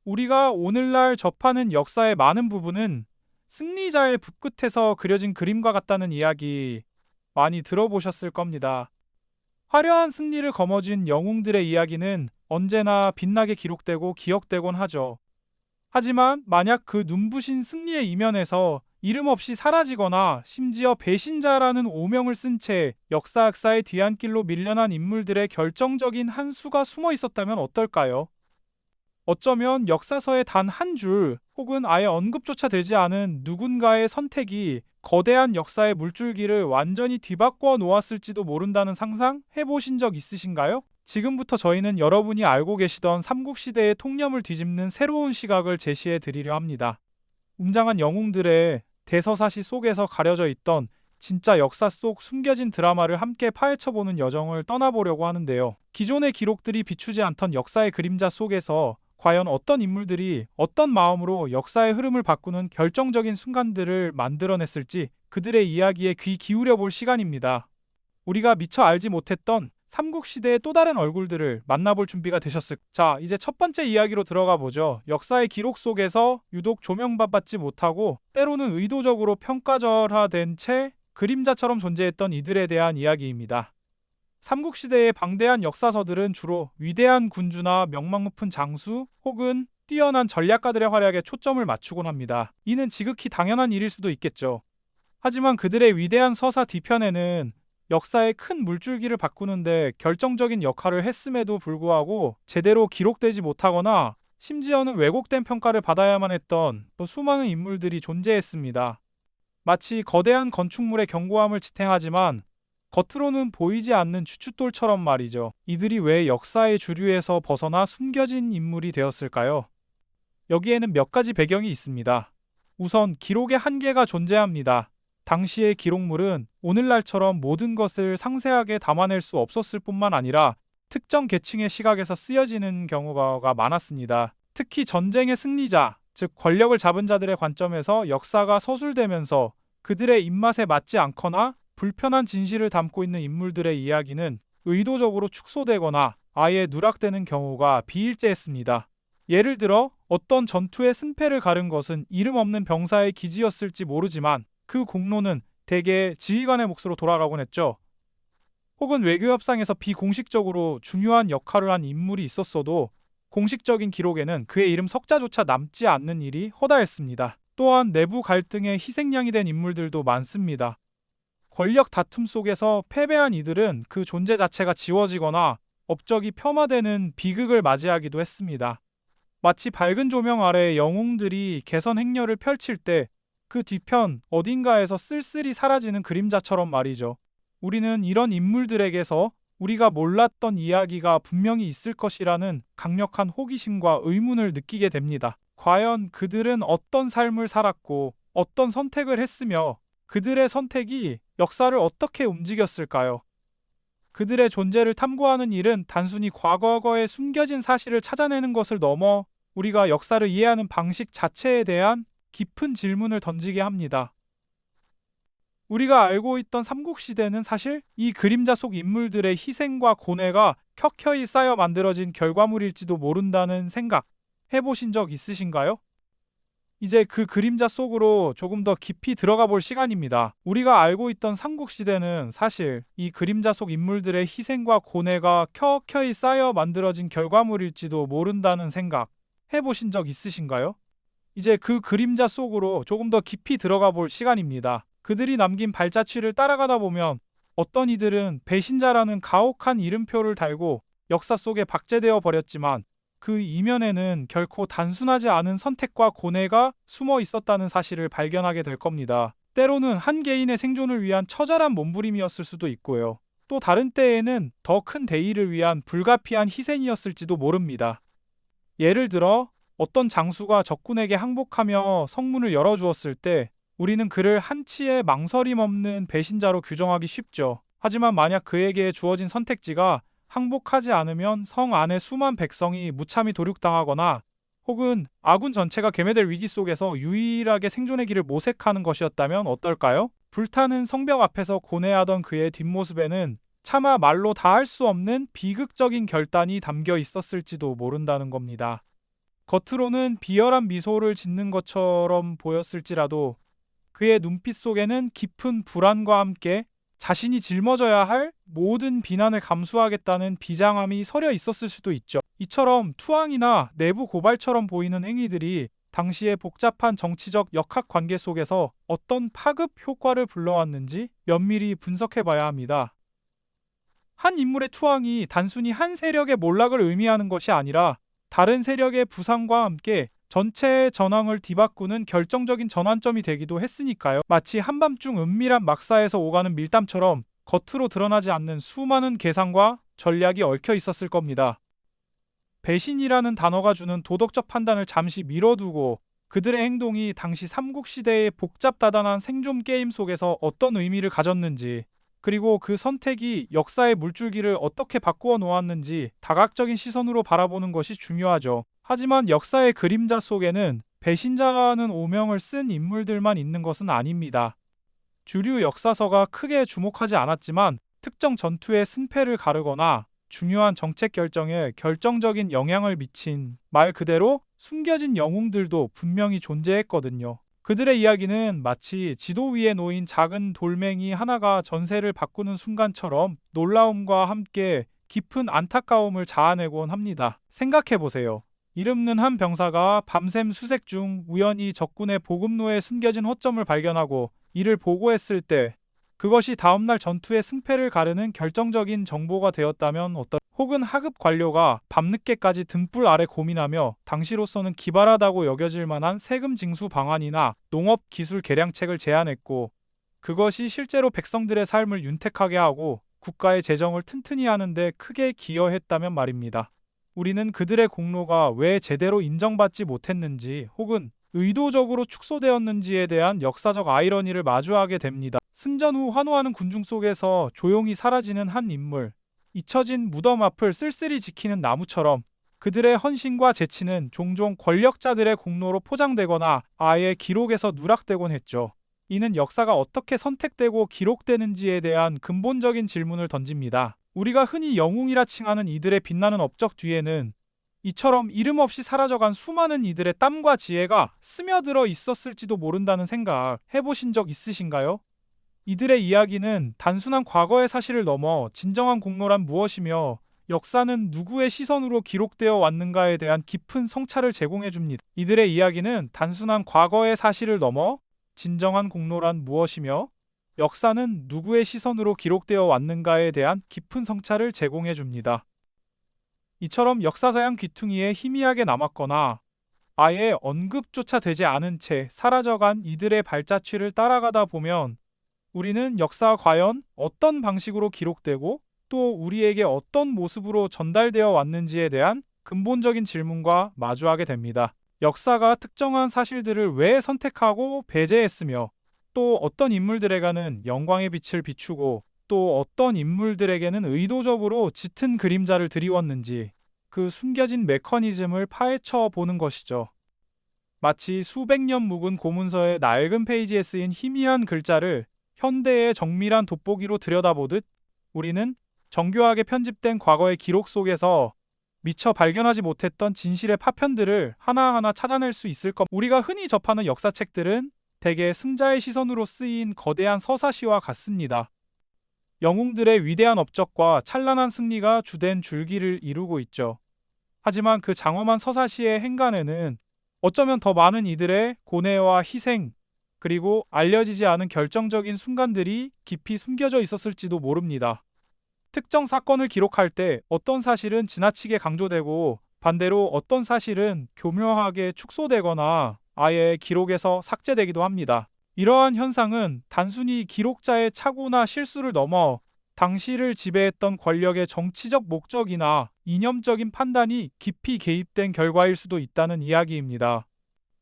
우리가 오늘날 접하는 역사의 많은 부분은 승리자의 붓끝에서 그려진 그림과 같다는 이야기 많이 들어보셨을 겁니다. 화려한 승리를 거머쥔 영웅들의 이야기는 언제나 빛나게 기록되고 기억되곤 하죠. 하지만 만약 그 눈부신 승리의 이면에서 이름 없이 사라지거나 심지어 배신자라는 오명을 쓴 채 역사 역사의 뒤안길로 밀려난 인물들의 결정적인 한 수가 숨어 있었다면 어떨까요? 어쩌면 역사서의 단 한 줄 혹은 아예 언급조차 되지 않은 누군가의 선택이 거대한 역사의 물줄기를 완전히 뒤바꿔 놓았을지도 모른다는 상상 해보신 적 있으신가요? 지금부터 저희는 여러분이 알고 계시던 삼국시대의 통념을 뒤집는 새로운 시각을 제시해 드리려 합니다. 웅장한 영웅들의 대서사시 속에서 가려져 있던 진짜 역사 속 숨겨진 드라마를 함께 파헤쳐보는 여정을 떠나보려고 하는데요. 기존의 기록들이 비추지 않던 역사의 그림자 속에서 과연 어떤 인물들이 어떤 마음으로 역사의 흐름을 바꾸는 결정적인 순간들을 만들어냈을지 그들의 이야기에 귀 기울여 볼 시간입니다. 우리가 미처 알지 못했던 삼국시대의 또 다른 얼굴들을 만나볼 준비가 자, 이제 첫 번째 이야기로 들어가 보죠. 역사의 기록 속에서 유독 조명받지 못하고 때로는 의도적으로 평가절하된 채 그림자처럼 존재했던 이들에 대한 이야기입니다. 삼국시대의 방대한 역사서들은 주로 위대한 군주나 명망 높은 장수 혹은 뛰어난 전략가들의 활약에 초점을 맞추곤 합니다. 이는 지극히 당연한 일일 수도 있겠죠. 하지만 그들의 위대한 서사 뒤편에는 역사의 큰 물줄기를 바꾸는데 결정적인 역할을 했음에도 불구하고 제대로 기록되지 못하거나 심지어는 왜곡된 평가를 받아야만 했던 또 수많은 인물들이 존재했습니다. 마치 거대한 건축물의 견고함을 지탱하지만 겉으로는 보이지 않는 주춧돌처럼 말이죠. 이들이 왜 역사의 주류에서 벗어나 숨겨진 인물이 되었을까요? 여기에는 몇 가지 배경이 있습니다. 우선 기록의 한계가 존재합니다. 당시의 기록물은 오늘날처럼 모든 것을 상세하게 담아낼 수 없었을 뿐만 아니라 특정 계층의 시각에서 쓰여지는 경우가 많았습니다. 특히 전쟁의 승리자, 즉 권력을 잡은 자들의 관점에서 역사가 서술되면서 그들의 입맛에 맞지 않거나 불편한 진실을 담고 있는 인물들의 이야기는 의도적으로 축소되거나 아예 누락되는 경우가 비일제했습니다. 예를 들어 어떤 전투의 승패를 가른 것은 이름 없는 병사의 기지였을지 모르지만 그 공로는 대개 지휘관의 몫으로 돌아가곤 했죠. 혹은 외교협상에서 비공식적으로 중요한 역할을 한 인물이 있었어도 공식적인 기록에는 그의 이름 석자조차 남지 않는 일이 허다했습니다. 또한 내부 갈등의 희생양이 된 인물들도 많습니다. 권력 다툼 속에서 패배한 이들은 그 존재 자체가 지워지거나 업적이 폄하되는 비극을 맞이하기도 했습니다. 마치 밝은 조명 아래 영웅들이 개선 행렬을 펼칠 때 그 뒤편 어딘가에서 쓸쓸히 사라지는 그림자처럼 말이죠. 우리는 이런 인물들에게서 우리가 몰랐던 이야기가 분명히 있을 것이라는 강력한 호기심과 의문을 느끼게 됩니다. 과연 그들은 어떤 삶을 살았고 어떤 선택을 했으며 그들의 선택이 역사를 어떻게 움직였을까요? 그들의 존재를 탐구하는 일은 단순히 과거에 숨겨진 사실을 찾아내는 것을 넘어 우리가 역사를 이해하는 방식 자체에 대한 깊은 질문을 던지게 합니다. 우리가 알고 있던 삼국시대는 사실 이 그림자 속 인물들의 희생과 고뇌가 켜켜이 쌓여 만들어진 결과물일지도 모른다는 생각 해보신 적 있으신가요? 이제 그 그림자 속으로 조금 더 깊이 들어가 볼 시간입니다. 우리가 알고 있던 삼국시대는 사실 이 그림자 속 인물들의 희생과 고뇌가 켜켜이 쌓여 만들어진 결과물일지도 모른다는 생각 해보신 적 있으신가요? 이제 그 그림자 속으로 조금 더 깊이 들어가 볼 시간입니다. 그들이 남긴 발자취를 따라가다 보면 어떤 이들은 배신자라는 가혹한 이름표를 달고 역사 속에 박제되어 버렸지만 그 이면에는 결코 단순하지 않은 선택과 고뇌가 숨어 있었다는 사실을 발견하게 될 겁니다. 때로는 한 개인의 생존을 위한 처절한 몸부림이었을 수도 있고요. 또 다른 때에는 더 큰 대의를 위한 불가피한 희생이었을지도 모릅니다. 예를 들어 어떤 장수가 적군에게 항복하며 성문을 열어주었을 때 우리는 그를 한치의 망설임 없는 배신자로 규정하기 쉽죠. 하지만 만약 그에게 주어진 선택지가 항복하지 않으면 성 안의 수만 백성이 무참히 도륙당하거나 혹은 아군 전체가 괴멸될 위기 속에서 유일하게 생존의 길을 모색하는 것이었다면 어떨까요? 불타는 성벽 앞에서 고뇌하던 그의 뒷모습에는 차마 말로 다 할 수 없는 비극적인 결단이 담겨 있었을지도 모른다는 겁니다. 겉으로는 비열한 미소를 짓는 것처럼 보였을지라도 그의 눈빛 속에는 깊은 불안과 함께 자신이 짊어져야 할 모든 비난을 감수하겠다는 비장함이 서려 있었을 수도 있죠. 이처럼 투항이나 내부 고발처럼 보이는 행위들이 당시의 복잡한 정치적 역학 관계 속에서 어떤 파급 효과를 불러왔는지 면밀히 분석해 봐야 합니다. 한 인물의 투항이 단순히 한 세력의 몰락을 의미하는 것이 아니라 다른 세력의 부상과 함께 전체의 전황을 뒤바꾸는 결정적인 전환점이 되기도 했으니까요. 마치 한밤중 은밀한 막사에서 오가는 밀담처럼 겉으로 드러나지 않는 수많은 계산과 전략이 얽혀 있었을 겁니다. 배신이라는 단어가 주는 도덕적 판단을 잠시 미뤄두고 그들의 행동이 당시 삼국시대의 복잡다단한 생존 게임 속에서 어떤 의미를 가졌는지, 그리고 그 선택이 역사의 물줄기를 어떻게 바꾸어 놓았는지 다각적인 시선으로 바라보는 것이 중요하죠. 하지만 역사의 그림자 속에는 배신자라는 오명을 쓴 인물들만 있는 것은 아닙니다. 주류 역사서가 크게 주목하지 않았지만 특정 전투의 승패를 가르거나 중요한 정책 결정에 결정적인 영향을 미친, 말 그대로 숨겨진 영웅들도 분명히 존재했거든요. 그들의 이야기는 마치 지도 위에 놓인 작은 돌멩이 하나가 전세를 바꾸는 순간처럼 놀라움과 함께 깊은 안타까움을 자아내곤 합니다. 생각해보세요. 이름는 한 병사가 밤샘 수색 중 우연히 적군의 보급로에 숨겨진 허점을 발견하고 이를 보고했을 때 그것이 다음날 전투의 승패를 가르는 결정적인 정보가 되었다면 혹은 하급 관료가 밤늦게까지 등불 아래 고민하며 당시로서는 기발하다고 여겨질 만한 세금 징수 방안이나 농업 기술 개량책을 제안했고 그것이 실제로 백성들의 삶을 윤택하게 하고 국가의 재정을 튼튼히 하는데 크게 기여했다면 말입니다. 우리는 그들의 공로가 왜 제대로 인정받지 못했는지 혹은 의도적으로 축소되었는지에 대한 역사적 아이러니를 마주하게 됩니다. 승전 후 환호하는 군중 속에서 조용히 사라지는 한 인물, 잊혀진 무덤 앞을 쓸쓸히 지키는 나무처럼 그들의 헌신과 재치는 종종 권력자들의 공로로 포장되거나 아예 기록에서 누락되곤 했죠. 이는 역사가 어떻게 선택되고 기록되는지에 대한 근본적인 질문을 던집니다. 우리가 흔히 영웅이라 칭하는 이들의 빛나는 업적 뒤에는 이처럼 이름 없이 사라져간 수많은 이들의 땀과 지혜가 스며들어 있었을지도 모른다는 생각 해보신 적 있으신가요? 이들의 이야기는 단순한 과거의 사실을 넘어 진정한 공로란 무엇이며 역사는 누구의 시선으로 기록되어 왔는가에 대한 깊은 성찰을 제공해 줍니다. 이들의 이야기는 단순한 과거의 사실을 넘어 진정한 공로란 무엇이며 역사는 누구의 시선으로 기록되어 왔는가에 대한 깊은 성찰을 제공해 줍니다. 이처럼 역사사양 귀퉁이에 희미하게 남았거나 아예 언급조차 되지 않은 채 사라져간 이들의 발자취를 따라가다 보면 우리는 역사가 과연 어떤 방식으로 기록되고 또 우리에게 어떤 모습으로 전달되어 왔는지에 대한 근본적인 질문과 마주하게 됩니다. 역사가 특정한 사실들을 왜 선택하고 배제했으며 또 어떤 인물들에게는 영광의 빛을 비추고 또 어떤 인물들에게는 의도적으로 짙은 그림자를 드리웠는지 그 숨겨진 메커니즘을 파헤쳐 보는 것이죠. 마치 수백 년 묵은 고문서의 낡은 페이지에 쓰인 희미한 글자를 현대의 정밀한 돋보기로 들여다보듯 우리는 정교하게 편집된 과거의 기록 속에서 미처 발견하지 못했던 진실의 파편들을 하나하나 찾아낼 수 있을 겁니다. 우리가 흔히 접하는 역사책들은 대개 승자의 시선으로 쓰인 거대한 서사시와 같습니다. 영웅들의 위대한 업적과 찬란한 승리가 주된 줄기를 이루고 있죠. 하지만 그 장엄한 서사시의 행간에는 어쩌면 더 많은 이들의 고뇌와 희생, 그리고 알려지지 않은 결정적인 순간들이 깊이 숨겨져 있었을지도 모릅니다. 특정 사건을 기록할 때 어떤 사실은 지나치게 강조되고 반대로 어떤 사실은 교묘하게 축소되거나 아예 기록에서 삭제되기도 합니다. 이러한 현상은 단순히 기록자의 착오나 실수를 넘어 당시를 지배했던 권력의 정치적 목적이나 이념적인 판단이 깊이 개입된 결과일 수도 있다는 이야기입니다.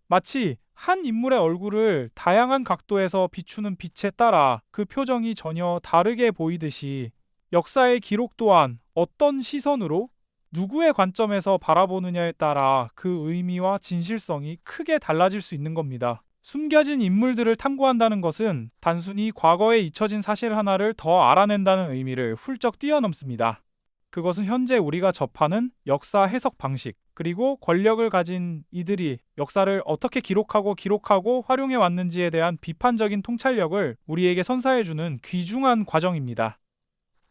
마치 한 인물의 얼굴을 다양한 각도에서 비추는 빛에 따라 그 표정이 전혀 다르게 보이듯이 역사의 기록 또한 어떤 시선으로 누구의 관점에서 바라보느냐에 따라 그 의미와 진실성이 크게 달라질 수 있는 겁니다. 숨겨진 인물들을 탐구한다는 것은 단순히 과거에 잊혀진 사실 하나를 더 알아낸다는 의미를 훌쩍 뛰어넘습니다. 그것은 현재 우리가 접하는 역사 해석 방식, 그리고 권력을 가진 이들이 역사를 어떻게 기록하고 활용해 왔는지에 대한 비판적인 통찰력을 우리에게 선사해주는 귀중한 과정입니다.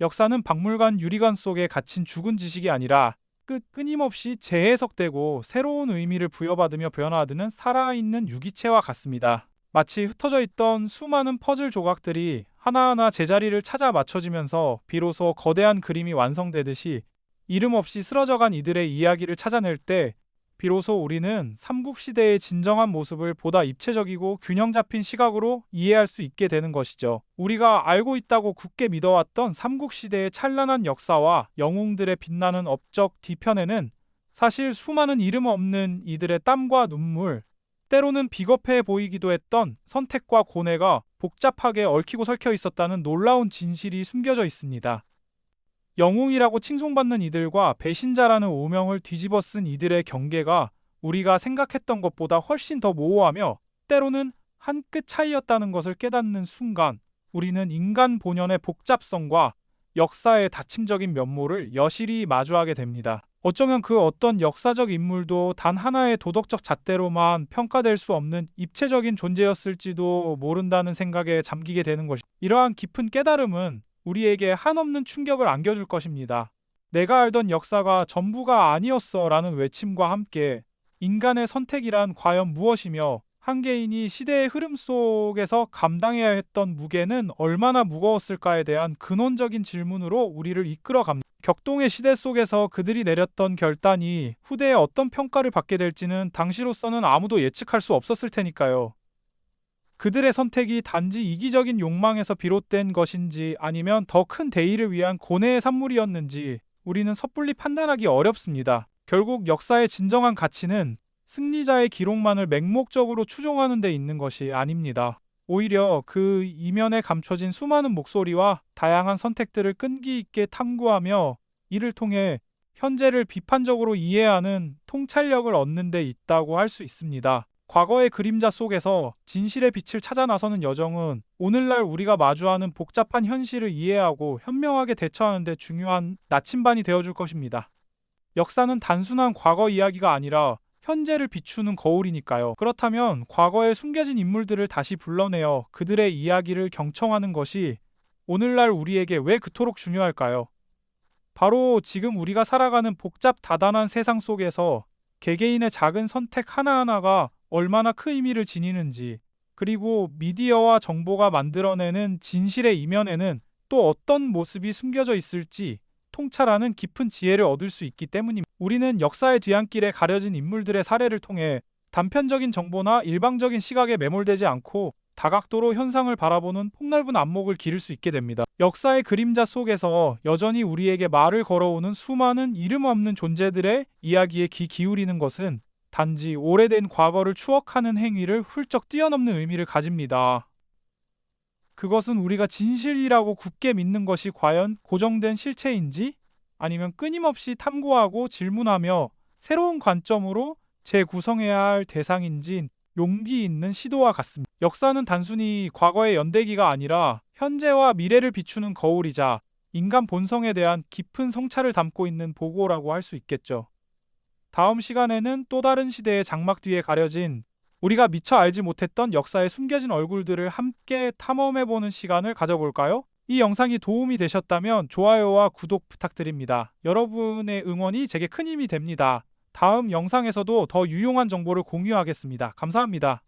역사는 박물관 유리관 속에 갇힌 죽은 지식이 아니라 끊임없이 재해석되고 새로운 의미를 부여받으며 변화하는 살아있는 유기체와 같습니다. 마치 흩어져 있던 수많은 퍼즐 조각들이 하나하나 제자리를 찾아 맞춰지면서 비로소 거대한 그림이 완성되듯이 이름 없이 쓰러져간 이들의 이야기를 찾아낼 때 비로소 우리는 삼국시대의 진정한 모습을 보다 입체적이고 균형 잡힌 시각으로 이해할 수 있게 되는 것이죠. 우리가 알고 있다고 굳게 믿어왔던 삼국시대의 찬란한 역사와 영웅들의 빛나는 업적 뒤편에는 사실 수많은 이름 없는 이들의 땀과 눈물, 때로는 비겁해 보이기도 했던 선택과 고뇌가 복잡하게 얽히고 설켜 있었다는 놀라운 진실이 숨겨져 있습니다. 영웅이라고 칭송받는 이들과 배신자라는 오명을 뒤집어 쓴 이들의 경계가 우리가 생각했던 것보다 훨씬 더 모호하며 때로는 한 끗 차이였다는 것을 깨닫는 순간 우리는 인간 본연의 복잡성과 역사의 다층적인 면모를 여실히 마주하게 됩니다. 어쩌면 그 어떤 역사적 인물도 단 하나의 도덕적 잣대로만 평가될 수 없는 입체적인 존재였을지도 모른다는 생각에 잠기게 되는 것입니다. 이러한 깊은 깨달음은 우리에게 한없는 충격을 안겨줄 것입니다. 내가 알던 역사가 전부가 아니었어 라는 외침과 함께 인간의 선택이란 과연 무엇이며 한 개인이 시대의 흐름 속에서 감당해야 했던 무게는 얼마나 무거웠을까에 대한 근원적인 질문으로 우리를 이끌어 갑니다. 격동의 시대 속에서 그들이 내렸던 결단이 후대에 어떤 평가를 받게 될지는 당시로서는 아무도 예측할 수 없었을 테니까요. 그들의 선택이 단지 이기적인 욕망에서 비롯된 것인지 아니면 더 큰 대의를 위한 고뇌의 산물이었는지 우리는 섣불리 판단하기 어렵습니다. 결국 역사의 진정한 가치는 승리자의 기록만을 맹목적으로 추종하는 데 있는 것이 아닙니다. 오히려 그 이면에 감춰진 수많은 목소리와 다양한 선택들을 끈기 있게 탐구하며 이를 통해 현재를 비판적으로 이해하는 통찰력을 얻는 데 있다고 할 수 있습니다. 과거의 그림자 속에서 진실의 빛을 찾아 나서는 여정은 오늘날 우리가 마주하는 복잡한 현실을 이해하고 현명하게 대처하는 데 중요한 나침반이 되어줄 것입니다. 역사는 단순한 과거 이야기가 아니라 현재를 비추는 거울이니까요. 그렇다면 과거에 숨겨진 인물들을 다시 불러내어 그들의 이야기를 경청하는 것이 오늘날 우리에게 왜 그토록 중요할까요? 바로 지금 우리가 살아가는 복잡 다단한 세상 속에서 개개인의 작은 선택 하나하나가 얼마나 큰 의미를 지니는지, 그리고 미디어와 정보가 만들어내는 진실의 이면에는 또 어떤 모습이 숨겨져 있을지 통찰하는 깊은 지혜를 얻을 수 있기 때문입니다. 우리는 역사의 뒤안길에 가려진 인물들의 사례를 통해 단편적인 정보나 일방적인 시각에 매몰되지 않고 다각도로 현상을 바라보는 폭넓은 안목을 기를 수 있게 됩니다. 역사의 그림자 속에서 여전히 우리에게 말을 걸어오는 수많은 이름 없는 존재들의 이야기에 귀 기울이는 것은 단지 오래된 과거를 추억하는 행위를 훌쩍 뛰어넘는 의미를 가집니다. 그것은 우리가 진실이라고 굳게 믿는 것이 과연 고정된 실체인지 아니면 끊임없이 탐구하고 질문하며 새로운 관점으로 재구성해야 할 대상인지 용기 있는 시도와 같습니다. 역사는 단순히 과거의 연대기가 아니라 현재와 미래를 비추는 거울이자 인간 본성에 대한 깊은 성찰을 담고 있는 보고라고 할 수 있겠죠. 다음 시간에는 또 다른 시대의 장막 뒤에 가려진 우리가 미처 알지 못했던 역사의 숨겨진 얼굴들을 함께 탐험해보는 시간을 가져볼까요? 이 영상이 도움이 되셨다면 좋아요와 구독 부탁드립니다. 여러분의 응원이 제게 큰 힘이 됩니다. 다음 영상에서도 더 유용한 정보를 공유하겠습니다. 감사합니다.